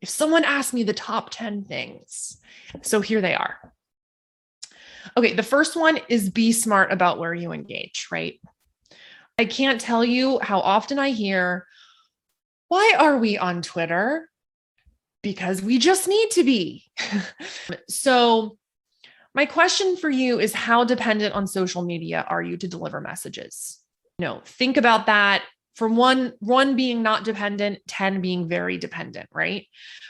If someone asked me the top 10 things, so here they are. Okay, the first one is be smart about where you engage, right? I can't tell you how often I hear, why are we on Twitter? Because we just need to be. So, my question for you is, how dependent on social media are you to deliver messages? Think about that from one being not dependent, 10 being very dependent, right?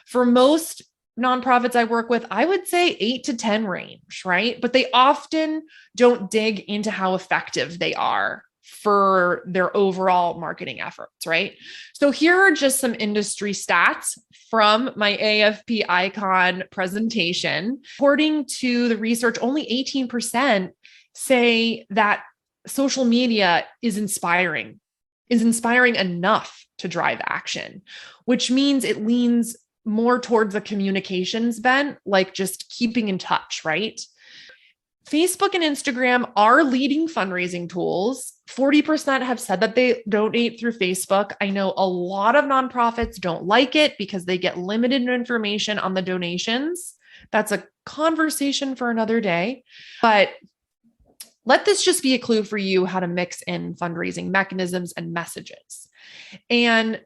For most nonprofits I work with, I would say 8 to 10 range, right? But they often don't dig into how effective they are for their overall marketing efforts, right? So here are just some industry stats from my AFP Icon presentation. According to the research, only 18% say that social media is inspiring enough to drive action, which means it leans more towards a communications bent, like just keeping in touch, right? Facebook and Instagram are leading fundraising tools. 40% have said that they donate through Facebook. I know a lot of nonprofits don't like it because they get limited information on the donations. That's a conversation for another day. But let this just be a clue for you how to mix in fundraising mechanisms and messages. And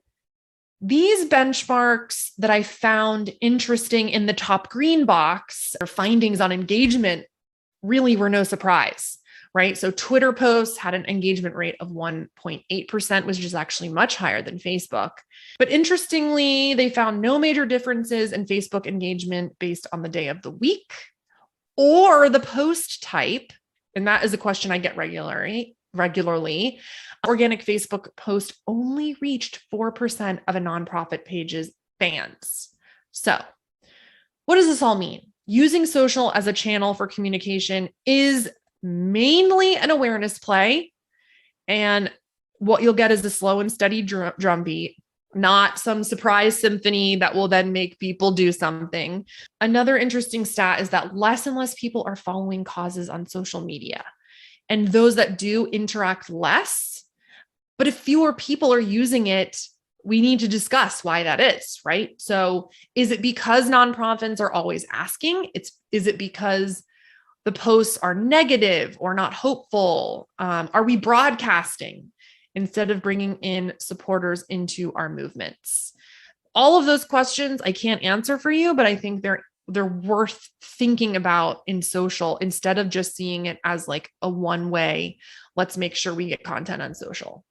these benchmarks that I found interesting in the top green box, or findings on engagement, really were no surprise, right? So Twitter posts had an engagement rate of 1.8%, which is actually much higher than Facebook. But interestingly, they found no major differences in Facebook engagement based on the day of the week or the post type. And that is a question I get regularly. Organic Facebook post only reached 4% of a nonprofit page's fans. So, what does this all mean? Using social as a channel for communication is mainly an awareness play. And what you'll get is a slow and steady drumbeat, not some surprise symphony that will then make people do something. Another interesting stat is that less and less people are following causes on social media. And those that do interact less. But if fewer people are using it, we need to discuss why that is, right? So is it because nonprofits are always asking? Is it because the posts are negative or not hopeful? Are we broadcasting instead of bringing in supporters into our movements? All of those questions I can't answer for you, but I think they're worth thinking about in social instead of just seeing it as like a one way. Let's make sure we get content on social.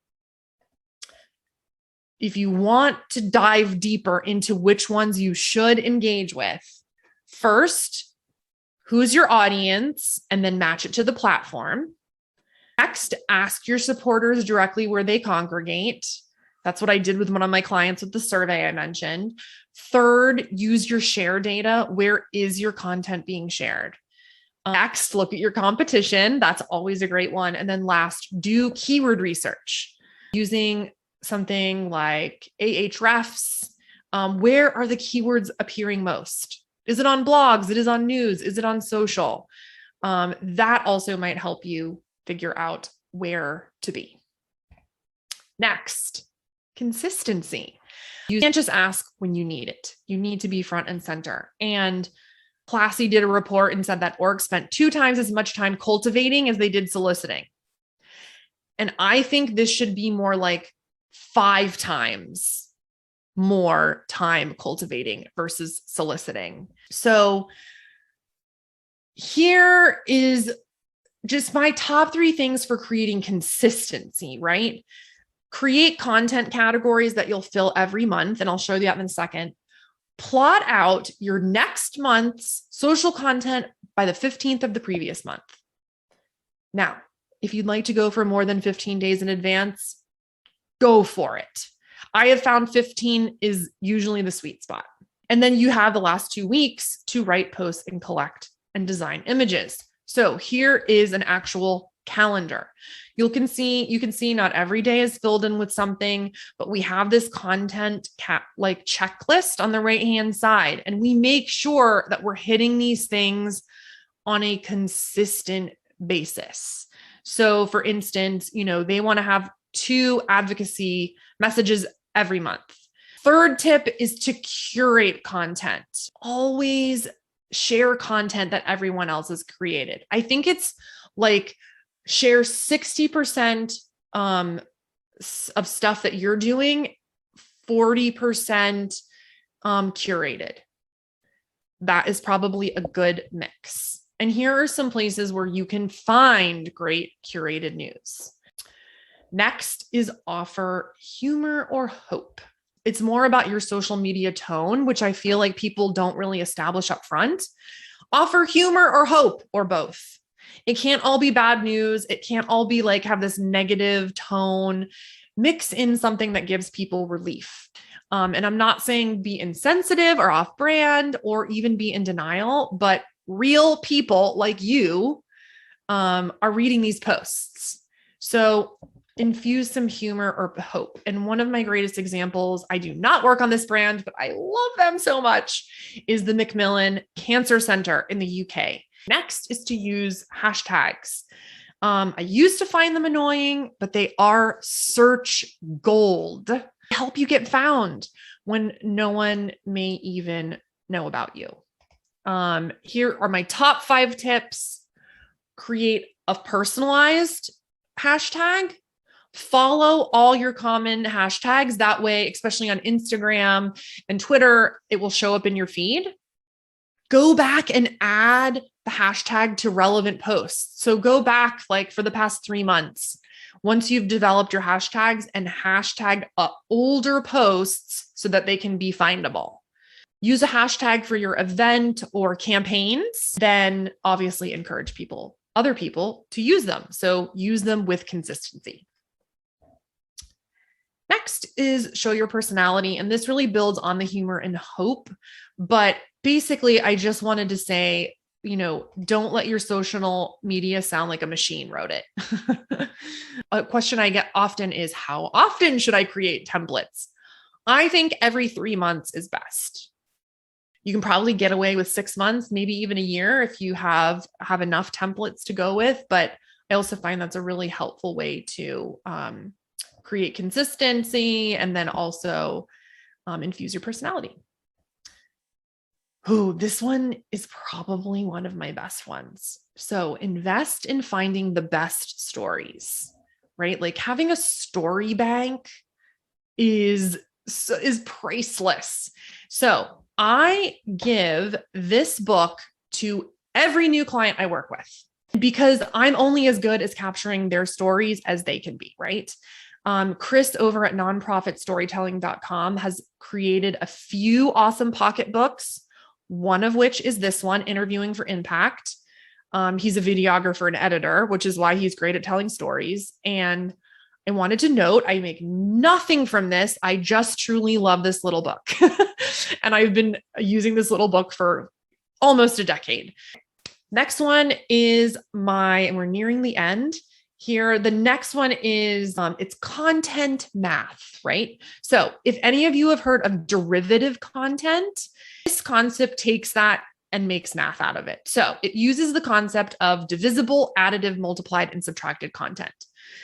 If you want to dive deeper into which ones you should engage with, first, who's your audience, and then match it to the platform. Next, ask your supporters directly where they congregate. That's what I did with one of my clients with the survey I mentioned. Third, use your share data. Where is your content being shared? Next, look at your competition. That's always a great one. And then last, do keyword research using something like Ahrefs. Where are the keywords appearing most? Is it on blogs? Is it on news? Is it on social? That also might help you figure out where to be. Next, consistency. You can't just ask when you need it. You need to be front and center. And Classy did a report and said that orgs spent 2 times as much time cultivating as they did soliciting. And I think this should be more like 5 times more time cultivating versus soliciting. So here is just my top 3 things for creating consistency, right? Create content categories that you'll fill every month, and I'll show you that in a second. Plot out your next month's social content by the 15th of the previous month. Now, if you'd like to go for more than 15 days in advance, go for it. I have found 15 is usually the sweet spot. And then you have the last 2 weeks to write posts and collect and design images. So here is an actual calendar. You can see not every day is filled in with something, but we have this content like checklist on the right-hand side. And we make sure that we're hitting these things on a consistent basis. So for instance, they want to have 2 advocacy messages every month. Third tip is to curate content. Always share content that everyone else has created. I think it's like share 60% of stuff that you're doing, 40% curated. That is probably a good mix. And here are some places where you can find great curated news. Next is offer humor or hope. It's more about your social media tone, which I feel like people don't really establish up front. Offer humor or hope or both. It can't all be bad news. It can't all be like have this negative tone. Mix in something that gives people relief. And I'm not saying be insensitive or off brand or even be in denial, but real people like you are reading these posts. So infuse some humor or hope. And one of my greatest examples, I do not work on this brand, but I love them so much, is the Macmillan Cancer Center in the UK. Next is to use hashtags. I used to find them annoying, but they are search gold. They help you get found when no one may even know about you. Here are my top 5 tips. Create a personalized hashtag. Follow all your common hashtags. That way, especially on Instagram and Twitter, it will show up in your feed. Go back and add the hashtag to relevant posts. So go back like for the past 3 months, once you've developed your hashtags, and hashtag older posts so that they can be findable. Use a hashtag for your event or campaigns, then obviously encourage other people to use them. So use them with consistency. Next is show your personality. And this really builds on the humor and hope. But basically, I just wanted to say, don't let your social media sound like a machine wrote it. A question I get often is, how often should I create templates? I think every 3 months is best. You can probably get away with 6 months, maybe even a year if you have enough templates to go with. But I also find that's a really helpful way to create consistency and then also infuse your personality. Oh, this one is probably one of my best ones. So invest in finding the best stories, right? Like having a story bank is priceless. So I give this book to every new client I work with because I'm only as good as capturing their stories as they can be, right? Chris over at nonprofitstorytelling.com has created a few awesome pocketbooks, one of which is this one, Interviewing for Impact. He's a videographer and editor, which is why he's great at telling stories. And I wanted to note, I make nothing from this. I just truly love this little book. And I've been using this little book for almost a decade. Next one is and we're nearing the end here. The next one is, it's content math, right? So if any of you have heard of derivative content, this concept takes that and makes math out of it. So it uses the concept of divisible, additive, multiplied, and subtracted content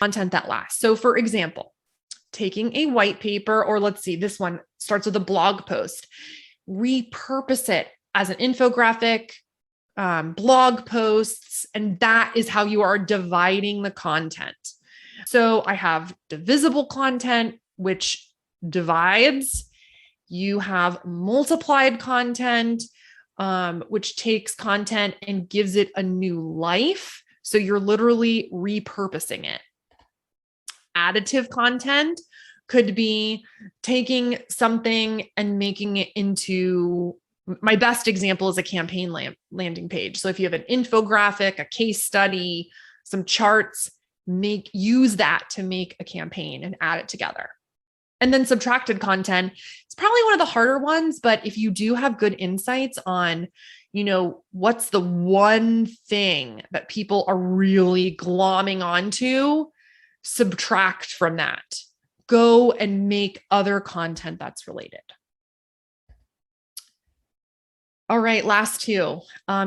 that lasts. So for example, taking a white paper, or let's see, this one starts with a blog post, repurpose it as an infographic, blog posts, and that is how you are dividing the content. So I have divisible content, which divides. You have multiplied content, which takes content and gives it a new life. So you're literally repurposing it. Additive content could be taking something and making it into, my best example is a campaign landing page. So if you have an infographic, a case study, some charts, use that to make a campaign and add it together. And then subtracted content, it's probably one of the harder ones, but if you do have good insights on, what's the one thing that people are really glomming onto, subtract from that. Go and make other content that's related. All right, last two.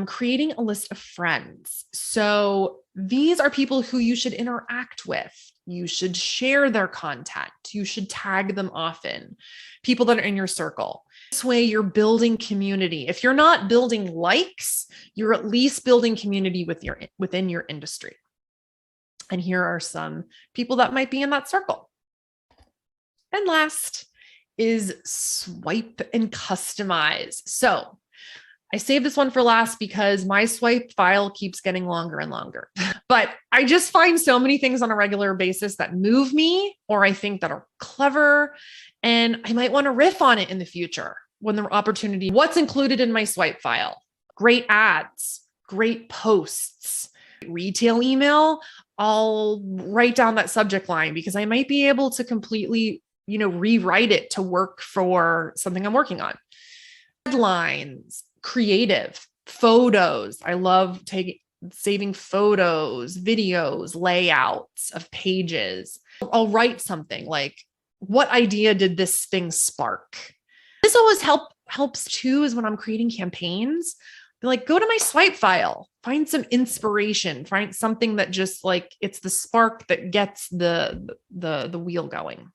Creating a list of friends. So these are people who you should interact with. You should share their content. You should tag them often. People that are in your circle. This way, you're building community. If you're not building likes, you're at least building community within your industry. And here are some people that might be in that circle. And last is swipe and customize. So I saved this one for last because my swipe file keeps getting longer and longer. But I just find so many things on a regular basis that move me, or I think that are clever, and I might want to riff on it in the future when the opportunity. What's included in my swipe file? Great ads, great posts, retail email. I'll write down that subject line because I might be able to completely, rewrite it to work for something I'm working on. Headlines, creative, photos. I love saving photos, videos, layouts of pages. I'll write something like, what idea did this thing spark? This always helps too, is when I'm creating campaigns, like go to my swipe file, find some inspiration, find something that just like, it's the spark that gets the wheel going.